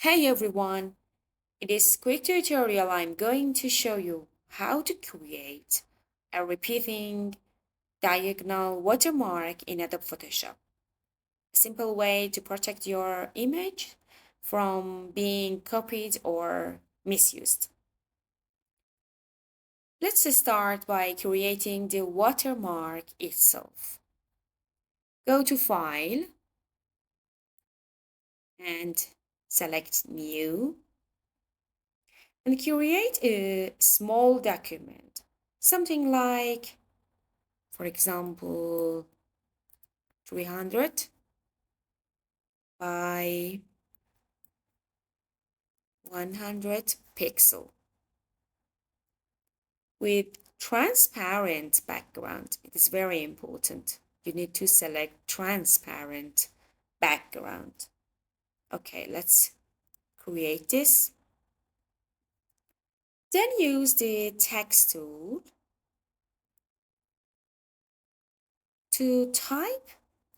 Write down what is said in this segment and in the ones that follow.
Hey everyone! In this quick tutorial, I'm going to show you how to create a repeating diagonal watermark in Adobe Photoshop. A simple way to protect your image from being copied or misused. Let's start by creating the watermark itself. Go to File and select New and create a small document, something like, for example, 300 by 100 pixel with transparent background. It is very important. You need to select transparent background. Okay, let's create this. Then use the text tool to type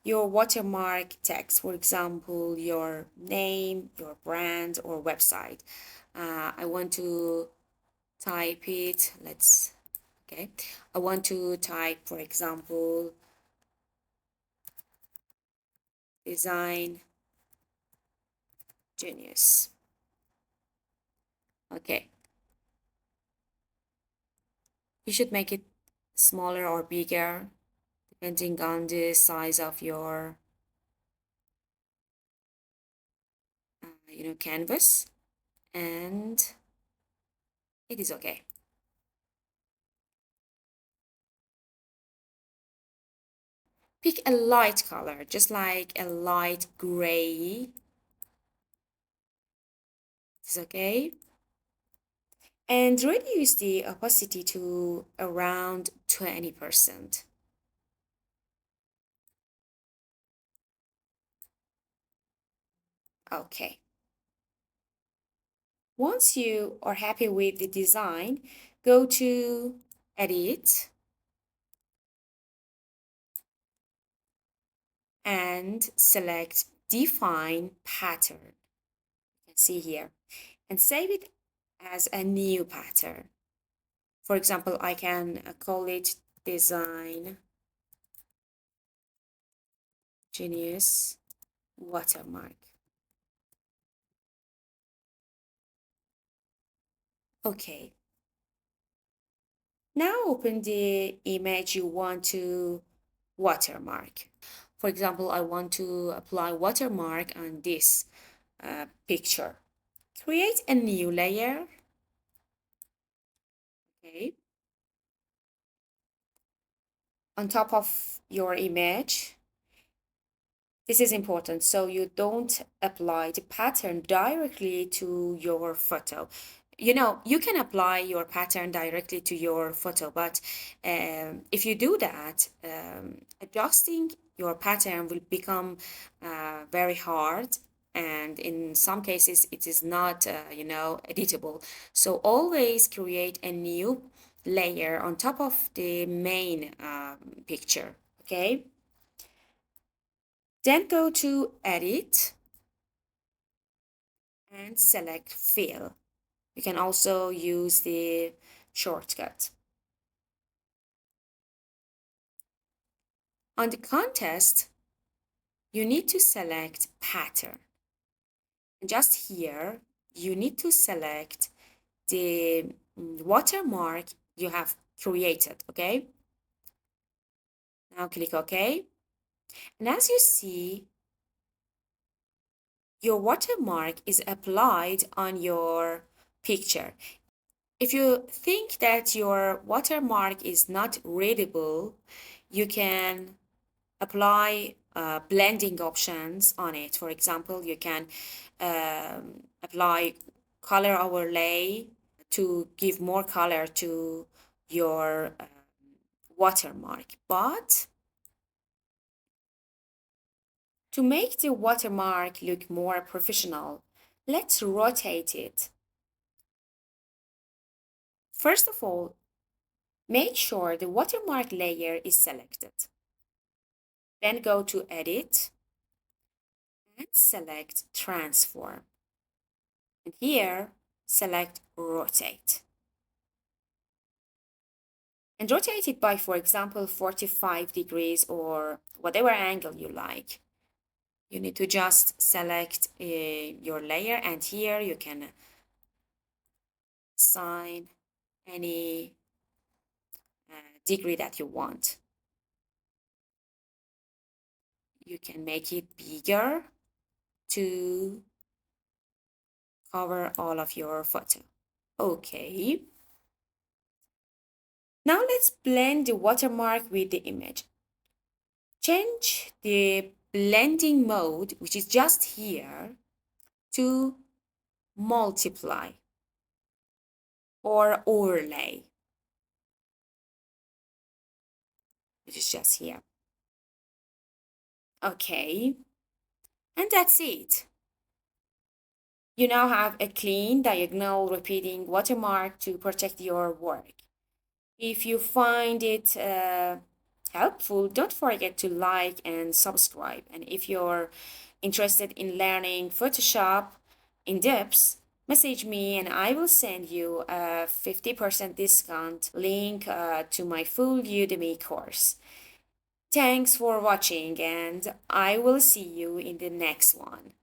your watermark text, for example, your name, your brand, or website. I want to type it, okay. I want to type, for example, design genius. Okay. You should make it smaller or bigger, depending on the size of your, canvas. And it is okay. Pick a light color, just like a light gray. It's okay. And reduce the opacity to around 20%. Okay. Once you are happy with the design, go to Edit and select Define Pattern. You can see here and save it as a new pattern. For example, I can call it Design Genius Watermark. Okay. Now open the image you want to watermark. For example, I want to apply watermark on this picture. Create a new layer. Okay. On top of your image. This is important so you don't apply the pattern directly to your photo. You can apply your pattern directly to your photo, but if you do that, adjusting your pattern will become very hard, and in some cases it is not, editable. So always create a new layer on top of the main picture, okay? Then go to Edit and select Fill. You can also use the shortcut. On the contest, you need to select Pattern. And just here, you need to select the watermark you have created, okay? Now click OK. And as you see, your watermark is applied on your picture. If you think that your watermark is not readable, you can apply blending options on it. For example, you can apply color overlay to give more color to your watermark. But to make the watermark look more professional, let's rotate it. First of all, make sure the watermark layer is selected. Then go to Edit and select Transform. And here, select rotate. And rotate it by, for example, 45 degrees or whatever angle you like. You need to just select your layer, and here you can assign any degree that you want. You can make it bigger to cover all of your photo. Okay. Now let's blend the watermark with the image. Change the blending mode, which is just here, to multiply or overlay, which is just here. Okay, and that's it. You now have a clean, diagonal, repeating watermark to protect your work. If you find it helpful, don't forget to like and subscribe. And if you're interested in learning Photoshop in depth, message me and I will send you a 50% discount link to my full Udemy course. Thanks for watching, and I will see you in the next one.